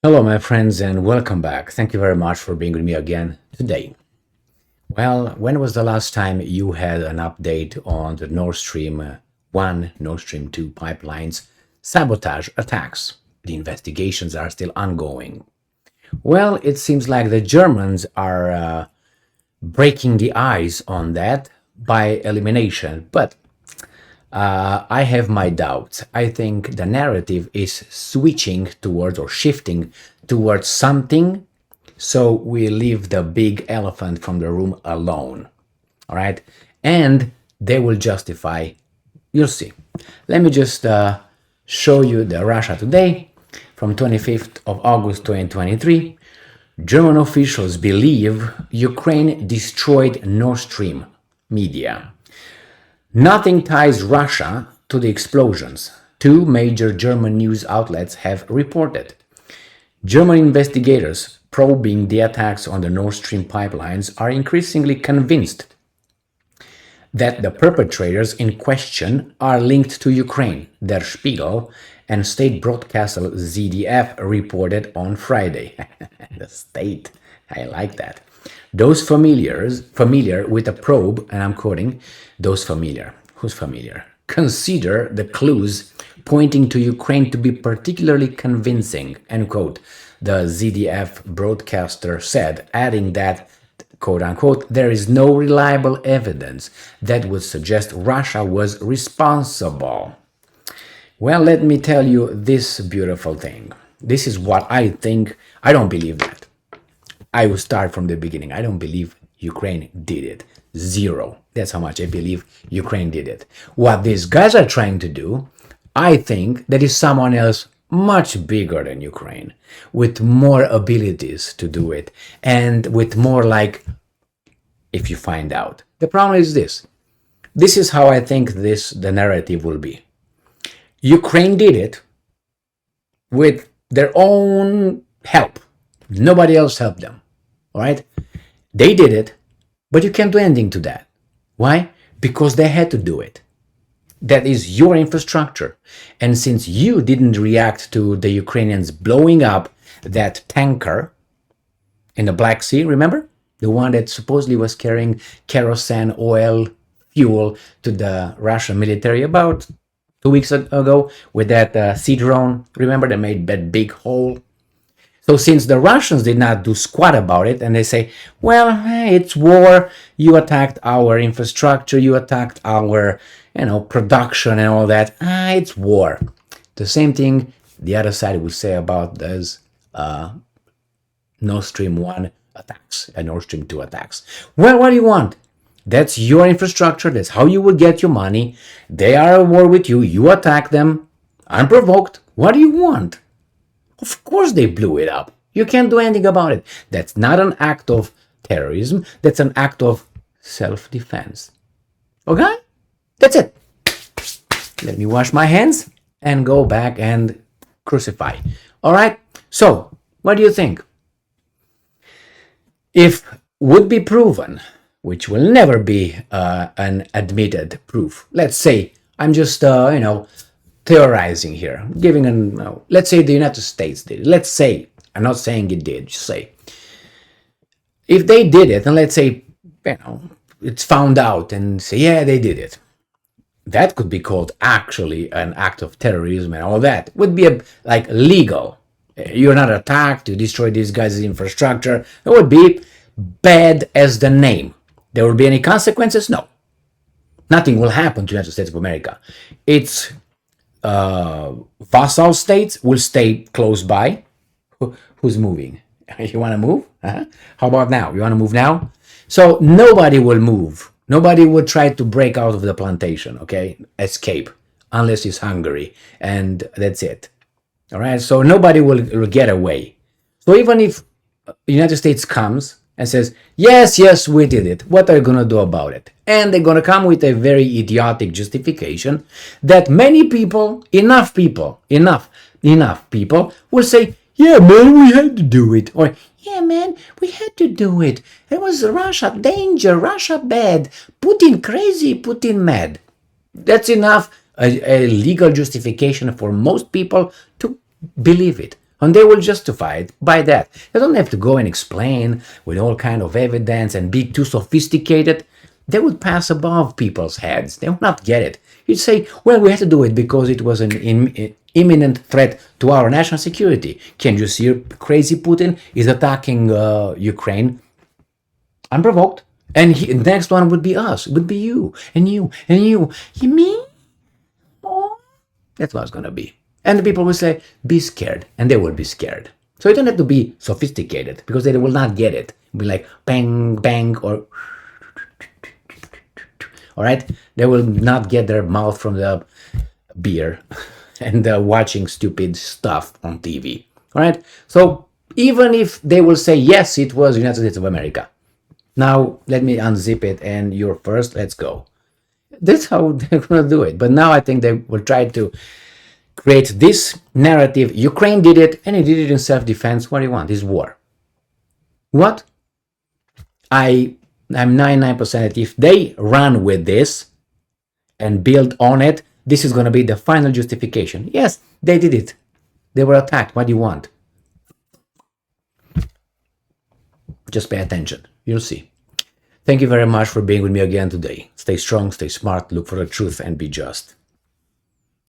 Hello, my friends, and welcome back. Thank you very much for being with me again today. Well, when was the last time you had an update on the Nord Stream 1, Nord Stream 2 pipelines sabotage attacks? The investigations are still ongoing. Well, it seems like the Germans are breaking the ice on that by elimination, but I have my doubts. I think the narrative is switching towards or shifting towards something, so we leave the big elephant from the room alone. All right? And they will justify. You'll see. Let me just show you the Russia Today from 25th of August 2023. German officials believe Ukraine destroyed Nord Stream. Media. Nothing ties Russia to the explosions, two major German news outlets have reported. German investigators probing the attacks on the Nord Stream pipelines are increasingly convinced that the perpetrators in question are linked to Ukraine, Der Spiegel and state broadcaster ZDF reported on Friday. The state, I like that. Those familiar with the probe, and I'm quoting, those familiar, who's familiar, consider the clues pointing to Ukraine to be particularly convincing, end quote, the ZDF broadcaster said, adding that, quote unquote, there is no reliable evidence that would suggest Russia was responsible. Well, let me tell you this beautiful thing. This is what I think. I don't believe that. I will start from the beginning. I don't believe Ukraine did it. Zero. That's how much I believe Ukraine did it. What these guys are trying to do, I think that is someone else much bigger than Ukraine, with more abilities to do it, and with more like, if you find out. The problem is this. This is how I think the narrative will be. Ukraine did it with their own help. Nobody else helped them. All right? They did it, but you can't do anything to that. Why? Because they had to do it. That is your infrastructure. And since you didn't react to the Ukrainians blowing up that tanker in the Black Sea, remember? The one that supposedly was carrying kerosene, oil, fuel to the Russian military about 2 weeks ago with that sea drone. Remember, they made that big hole. So since the Russians did not do squat about it, and they say, well, it's war, you attacked our infrastructure, you attacked our, production and all that, it's war. The same thing the other side would say about those Nord Stream 1 attacks and Nord Stream 2 attacks. Well, what do you want? That's your infrastructure, that's how you will get your money. They are at war with you, you attack them, unprovoked. What do you want? Of course they blew it up. You can't do anything about it. That's not an act of terrorism. That's an act of self-defense. Okay? That's it. Let me wash my hands and go back and crucify. All right? So, what do you think? If would be proven, which will never be an admitted proof. Let's say I'm just, theorizing here, let's say the United States did it. Let's say, I'm not saying it did, just say. If they did it, and let's say, it's found out and say, yeah, they did it. That could be called actually an act of terrorism and all that. Would be like legal. You're not attacked, you destroy these guys' infrastructure. It would be bad as the name. There will be any consequences? No. Nothing will happen to the United States of America. It's vassal states will stay close by. Who's moving? You want to move? How about now? You want to move now? So nobody will move. Nobody would try to break out of the plantation, okay? Escape, unless it's Hungary, and that's it. All right? So nobody will get away. So even if the United States comes and says, yes, we did it, what are you going to do about it? And they're going to come with a very idiotic justification that many people, enough people will say, yeah, man, we had to do it. Or, yeah, man, we had to do it. It was Russia danger, Russia bad, Putin crazy, Putin mad. That's enough, a legal justification for most people to believe it. And they will justify it by that. They don't have to go and explain with all kind of evidence and be too sophisticated. They would pass above people's heads. They will not get it. You'd say, well, we had to do it because it was an imminent threat to our national security. Can't you see crazy Putin is attacking Ukraine unprovoked? And the next one would be us. It would be you, and you, and you. You mean? Oh. That's what it's going to be. And the people will say, be scared. And they will be scared. So you don't have to be sophisticated because they will not get it. It'll be like bang, bang, or... All right? They will not get their mouth from the beer and watching stupid stuff on TV. All right? So even if they will say, yes, it was United States of America. Now, let me unzip it and you're first. Let's go. That's how they're going to do it. But now I think they will try to create this narrative. Ukraine did it, and he did it in self-defense. What do you want? This war. What? I'm 99% that if they run with this and build on it, this is going to be the final justification. Yes, they did it. They were attacked. What do you want? Just pay attention. You'll see. Thank you very much for being with me again today. Stay strong, stay smart, look for the truth, and be just.